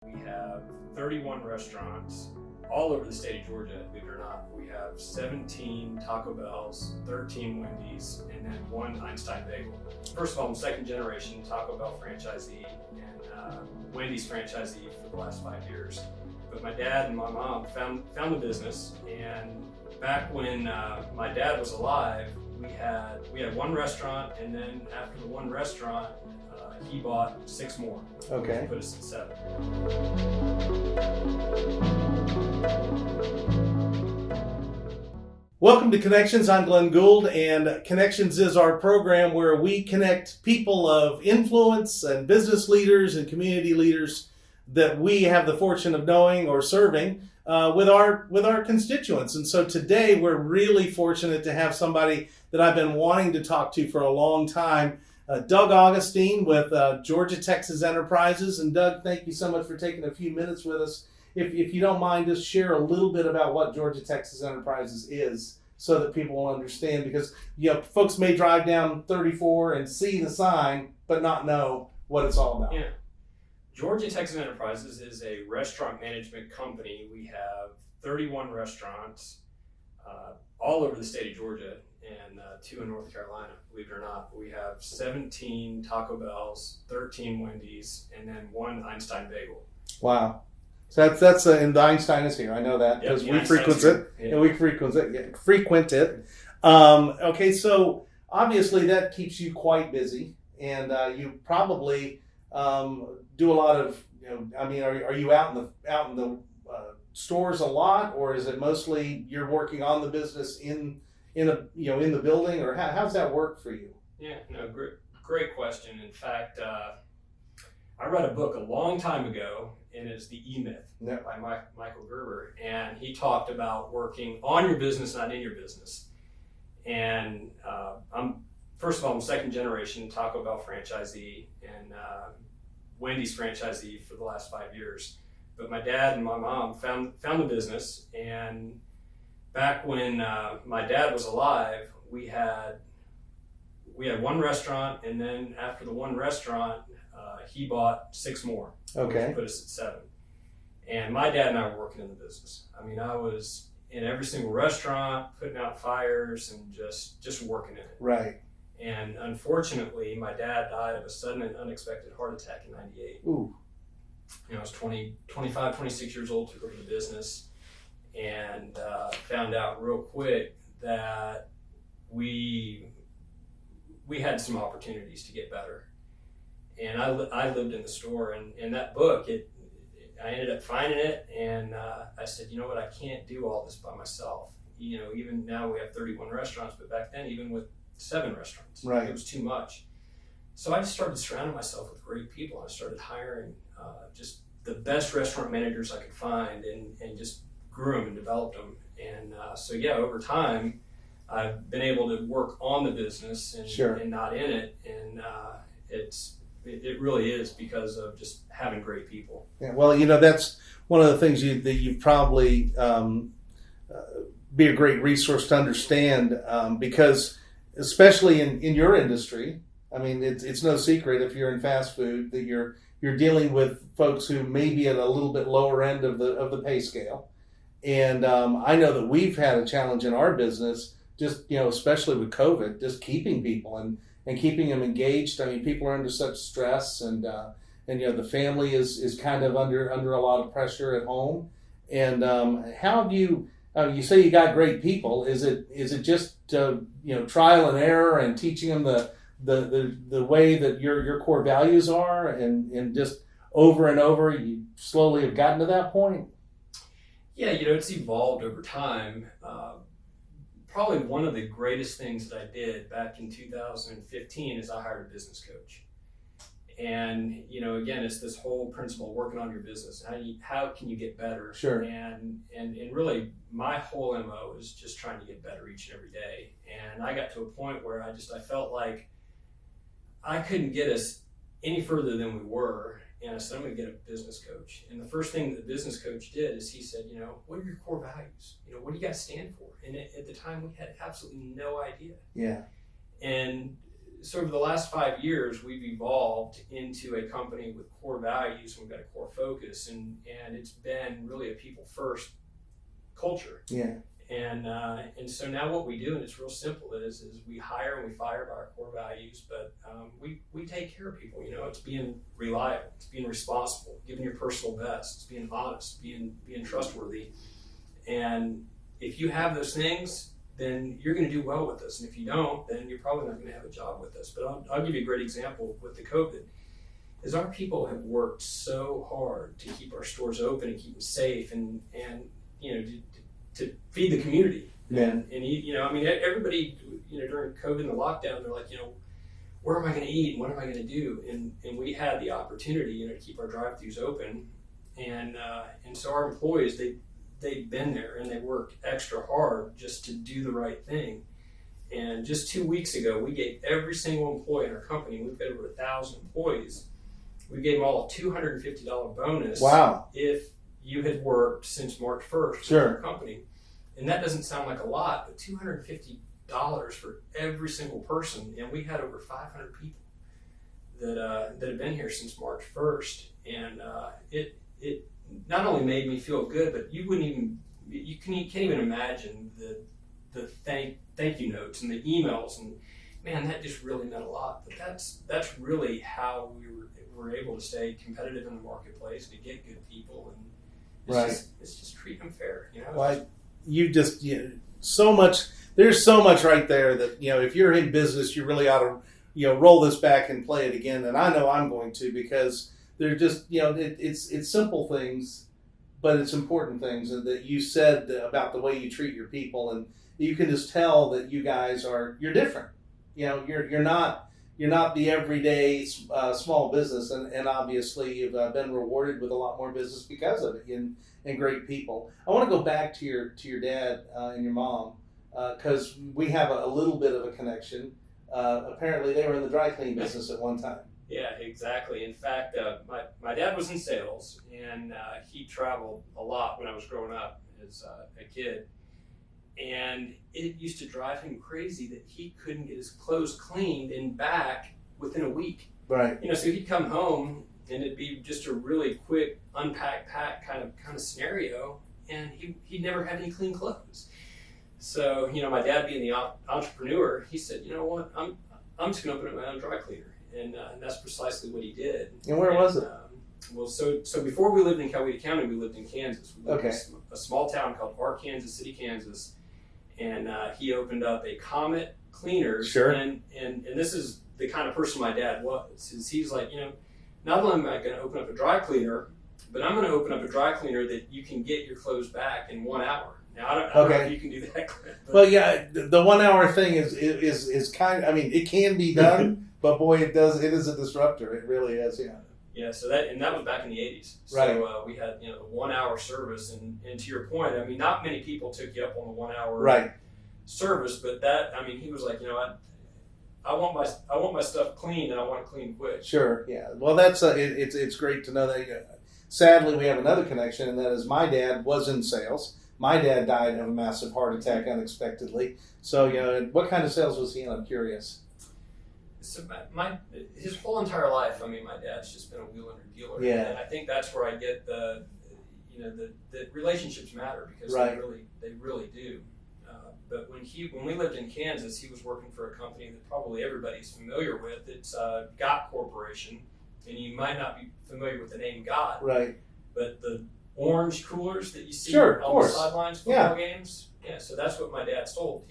We have 31 restaurants all over the state of Georgia, believe it or not. We have 17 Taco Bells, 13 Wendy's, and then 1 Einstein Bagel. First of all, I'm second generation Taco Bell franchisee and Wendy's franchisee for the last 5 years. But my dad and my mom found the business, and back when my dad was alive, we had 1 restaurant, and then after the 1 restaurant, he bought 6 more. Okay. Put us at 7. Welcome to Connections. I'm Glenn Gould, and Connections is our program where we connect people of influence and business leaders and community leaders that we have the fortune of knowing or serving with our constituents. And so today we're really fortunate to have somebody that I've been wanting to talk to for a long time. Doug Augustine with Georgia Texas Enterprises. And Doug, thank you so much for taking a few minutes with us. If you don't mind, just share a little bit about what Georgia Texas Enterprises is so that people will understand, because folks may drive down 34 and see the sign but not know what it's all about. Yeah. Georgia Texas Enterprises is a restaurant management company. We have 31 restaurants all over the state of Georgia, and 2 in North Carolina, believe it or not. We have 17 Taco Bells, 13 Wendy's, and then 1 Einstein Bagel. Wow. So that's and the Einstein is here. I know that because we frequent it. Yeah. And we frequent it. Okay, so obviously that keeps you quite busy, and you probably do a lot of. Are you out in the stores a lot, or is it mostly you're working on the business in the building, or how's that work for you? Yeah, no, great question. In fact, I read a book a long time ago, and it's The E-Myth by Michael Gerber, and he talked about working on your business, not in your business. And I'm second generation Taco Bell franchisee and Wendy's franchisee for the last 5 years. But my dad and my mom found the business, and back when my dad was alive, we had 1 restaurant, and then after the 1 restaurant, he bought 6 more. Okay. Put us at 7. And my dad and I were working in the business. I mean, I was in every single restaurant, putting out fires and just working in it. Right. And unfortunately, my dad died of a sudden and unexpected heart attack in '98. Ooh. I was 25, 26 years old, took over the business, and found out real quick that we had some opportunities to get better. And I lived in the store, and in that book, I ended up finding it, and I said, you know what, I can't do all this by myself. Even now we have 31 restaurants, but back then, even with 7 restaurants, right, it was too much. So I just started surrounding myself with great people. I started hiring just the best restaurant managers I could find, and just grew them and developed them. And over time, I've been able to work on the business and not in it. And it really is because of just having great people. Yeah, well, that's one of the things that you probably be a great resource to understand, because especially in your industry, I mean, it's no secret if you're in fast food that you're dealing with folks who may be at a little bit lower end of the pay scale. And I know that we've had a challenge in our business, just especially with COVID, just keeping people and keeping them engaged. I mean, people are under such stress, and the family is kind of under a lot of pressure at home. And how have you say you got great people? Is it just trial and error and teaching them the way that your core values are, and just over and over you slowly have gotten to that point? Yeah, it's evolved over time. Probably one of the greatest things that I did back in 2015 is I hired a business coach. And, again, it's this whole principle of working on your business. How can you get better? Sure. And really my whole MO is just trying to get better each and every day. And I got to a point where I felt like I couldn't get us any further than we were. And I said, I'm going to get a business coach. And the first thing the business coach did is he said, what are your core values? What do you guys stand for? And at the time, we had absolutely no idea. Yeah. And so over the last 5 years, we've evolved into a company with core values. We've got a core focus, and it's been really a people first culture. Yeah. And so now what we do, and it's real simple, is we hire and we fire by our core values, but we take care of people. It's being reliable, it's being responsible, giving your personal best, it's being honest, being trustworthy. And if you have those things, then you're going to do well with us. And if you don't, then you're probably not going to have a job with us. But I'll give you a great example with the COVID. Is our people have worked so hard to keep our stores open and keep them safe, and to feed the community. Yeah. And everybody, during COVID and the lockdown, they're like, where am I going to eat and what am I going to do? And we had the opportunity, to keep our drive-thrus open. And so our employees, they've been there and they worked extra hard just to do the right thing. And just 2 weeks ago, we gave every single employee in our company, we've got over 1,000 employees, we gave them all a $250 bonus. Wow. If you had worked since March 1st Sure. with our company. And that doesn't sound like a lot, but $250 for every single person. And we had over 500 people that have been here since March 1st. And it not only made me feel good, but you can't even imagine the thank you notes and the emails, and man, that just really meant a lot. But that's really how we were able to stay competitive in the marketplace, to get good people, and it's just treat them fair. Well, so much. There's so much right there that if you're in business, you really ought to roll this back and play it again. And I know I'm going to, because they're just it's simple things, but it's important things, and that you said about the way you treat your people, and you can just tell that you guys you're different. You're not the everyday small business, and obviously you've been rewarded with a lot more business because of it, and great people. I want to go back to your dad and your mom, because we have a little bit of a connection. Apparently they were in the dry cleaning business at one time. Yeah, exactly. In fact, my dad was in sales, and he traveled a lot when I was growing up as a kid. And it used to drive him crazy that he couldn't get his clothes cleaned and back within a week. Right. So he'd come home and it'd be just a really quick unpack, pack kind of scenario, and he never had any clean clothes. So, my dad being the entrepreneur, he said, you know what, I'm just going to open up my own dry cleaner. And that's precisely what he did. And where was it? So before we lived in Coweta County, we lived in Kansas. We lived in a small town called Kansas City, Kansas. And he opened up a Comet Cleaners. Sure. And this is the kind of person my dad was. He's like, not only am I going to open up a dry cleaner, but I'm going to open up a dry cleaner that you can get your clothes back in 1 hour. Now, I don't know if you can do that. Well, yeah, the 1 hour thing is kind of, it can be done, but boy, it is a disruptor. It really is, yeah. Yeah, so that was back in the 80s. Right. So we had the 1 hour service, and to your point, not many people took you up on the 1 hour right. service, but he was like, I want my stuff clean, and I want it clean quick. Sure, yeah. Well, that's it's great to know that. Sadly, we have another connection, and that is my dad was in sales. My dad died of a massive heart attack unexpectedly. So, what kind of sales was he in? I'm curious. So his whole entire life, my dad's just been a wheel under dealer. Yeah. And I think that's where I get the relationships matter, because right. they really do. But when we lived in Kansas, he was working for a company that probably everybody's familiar with. It's Gott Corporation, and you might not be familiar with the name Gott. Right. But the orange coolers that you see sure, on the sidelines, football games. Yeah, so that's what my dad sold.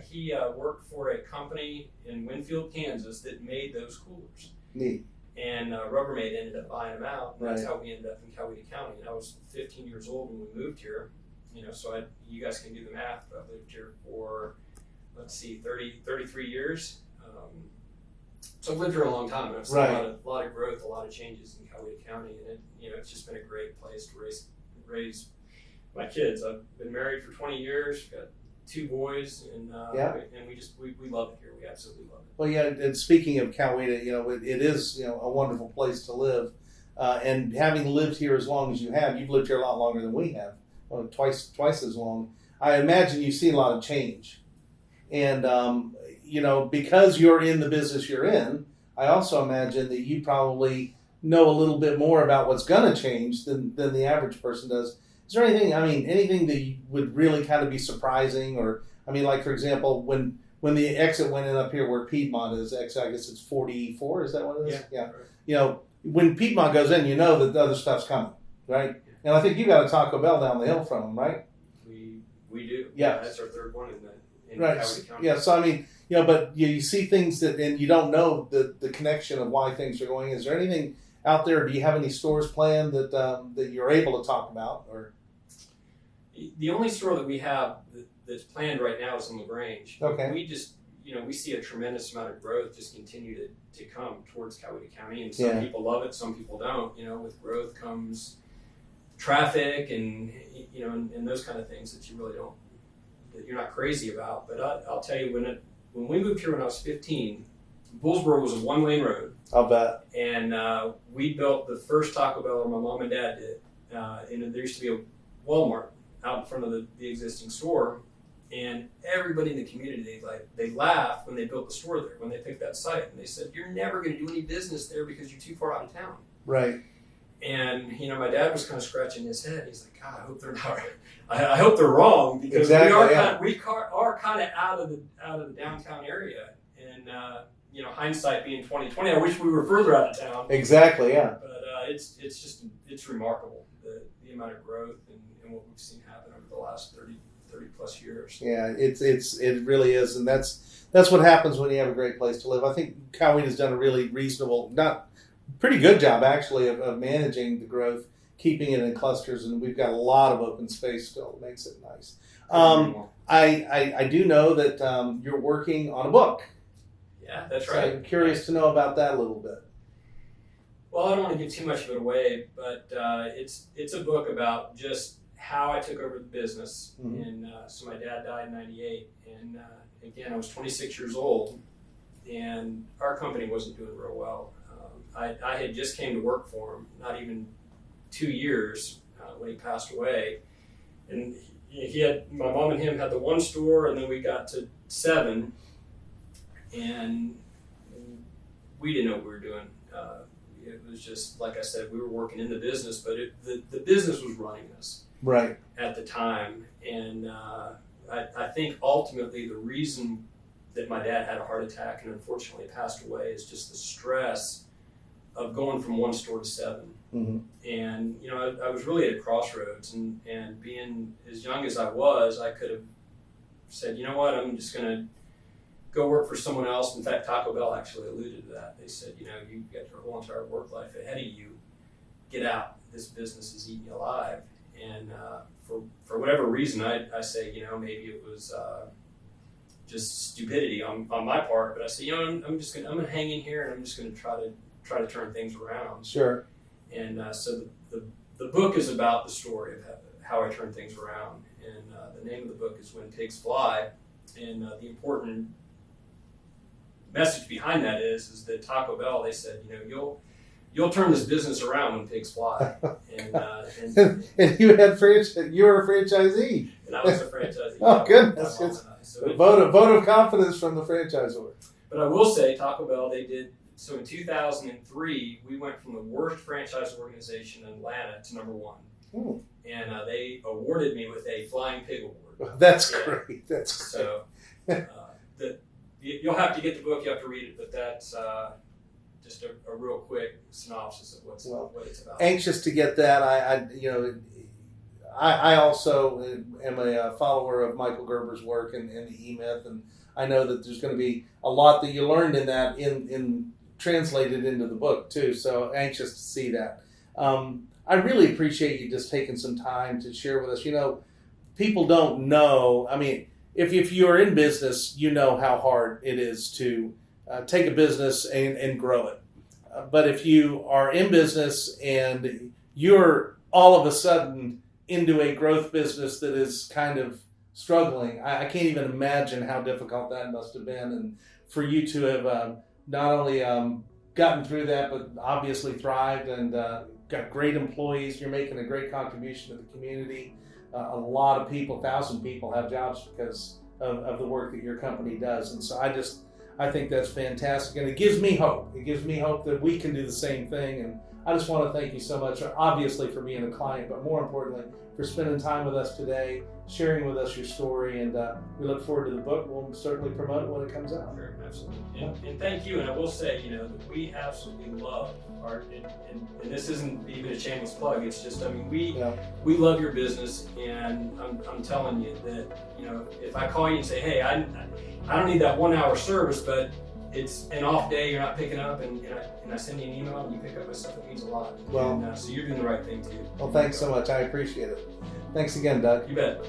He worked for a company in Winfield, Kansas that made those coolers. Neat. And Rubbermaid ended up buying them out. And right. That's how we ended up in Coweta County. And I was 15 years old when we moved here. So you guys can do the math, but I lived here for, 33 years. So I've lived here a long time, and I've seen right. a lot of growth, a lot of changes in Coweta County, and it's just been a great place to raise my kids. I've been married for 20 years, got 2 boys, and we love it here. We absolutely love it. Well, yeah, and speaking of Coweta, it is a wonderful place to live, and having lived here as long as you have, you've lived here a lot longer than we have, twice as long. I imagine you've seen a lot of change, and because you're in the business you're in, I also imagine that you probably know a little bit more about what's going to change than the average person does. Is there anything that you would really kind of be surprising? Or, like, for example, when the exit went in up here where Piedmont is, I guess it's 44, is that what it is? Yeah. Right. When Piedmont goes in, that the other stuff's coming, right? Yeah. And I think you got a Taco Bell down the hill from them, right? We do. Yeah. That's our third one in right. Coweta County. Yeah, so but you see things and you don't know the connection of why things are going. Is there anything out there? Do you have any stores planned that you're able to talk about? Or the only store that we have that's planned right now is in LaGrange. Okay. We just we see a tremendous amount of growth just continue to come towards Coweta County, and some people love it, some people don't. With growth comes traffic and and those kind of things that you really don't, that you're not crazy about. But I'll tell you, when we moved here when I was 15, Bullsboro was a one-lane road. I'll bet. And we built the first Taco Bell, or my mom and dad did. And there used to be a Walmart out in front of the existing store. And everybody in the community, they laughed when they built the store there, when they picked that site. And they said, "You're never going to do any business there because you're too far out of town." Right. And my dad was kind of scratching his head. He's like, "God, I hope they're not. I hope they're wrong, because we are kind of out of the downtown area." And hindsight being 2020, I wish we were further out of town. Exactly. Yeah. But it's remarkable the amount of growth and what we've seen happen over the last 30 plus years. Yeah, it really is, and that's what happens when you have a great place to live. I think Coweta's done a really pretty good job actually of managing the growth, keeping it in clusters, and we've got a lot of open space still. It makes it nice. I do know that you're working on a book. Yeah, that's so right. I'm curious to know about that a little bit. Well, I don't want to give too much of it away, but it's a book about just how I took over the business. Mm-hmm. And so my dad died in '98, and again, I was 26 years old, and our company wasn't doing real well. I had just came to work for him, not even 2 years when he passed away, and my mom and him had the one store, and then we got to 7, and we didn't know what we were doing. It was just, like I said, we were working in the business, but the business was running us right at the time. And I think ultimately the reason that my dad had a heart attack and unfortunately passed away is just the stress of going from one store to 7. Mm-hmm. And I was really at a crossroads, and being as young as I was, I could have said, you know what, I'm just going to go work for someone else. In fact, Taco Bell actually alluded to that. They said, you've got your whole entire work life ahead of you. Get out. This business is eating you alive. And for whatever reason, I say, maybe it was just stupidity on my part. But I say, I'm gonna hang in here, and I'm just gonna try to turn things around. Sure. And so the book is about the story of how I turned things around. And the name of the book is When Pigs Fly. And the important message behind that is that Taco Bell, they said, you'll turn this business around when pigs fly. And you were a franchisee. And I was a franchisee. Oh, goodness. A vote of confidence from the franchisor. But I will say, Taco Bell, they did, so in 2003, we went from the worst franchise organization in Atlanta to number 1. Ooh. And they awarded me with a Flying Pig Award. That's great. That's great. So you'll have to get the book, you have to read it, but that's just a real quick synopsis of what it's about. Anxious to get that. I also am a follower of Michael Gerber's work and the E-Myth, and I know that there's going to be a lot that you learned in that in translated into the book too. So anxious to see that. I really appreciate you just taking some time to share with us. People don't know. I mean, if you're in business, you know how hard it is to take a business and grow it. But if you are in business and you're all of a sudden into a growth business that is kind of struggling, I can't even imagine how difficult that must have been. And for you to have not only gotten through that, but obviously thrived and got great employees, you're making a great contribution to the community. A lot of people, 1,000 people have jobs because of the work that your company does. And so I think that's fantastic, and it gives me hope. It gives me hope that we can do the same thing. And I just want to thank you so much, obviously for being a client, but more importantly, for spending time with us today, sharing with us your story, and we look forward to the book. We'll certainly promote it when it comes out. Sure, absolutely. And thank you. And I will say, that we absolutely love art, and this isn't even a shameless plug. It's just, we love your business, and I'm telling you that, if I call you and say, hey, I don't need that 1 hour service, but it's an off day, you're not picking up, and I send you an email and you pick up my stuff, it means a lot. Well, and, so you're doing the right thing too. Well, thanks so much. I appreciate it. Thanks again, Doug. You bet.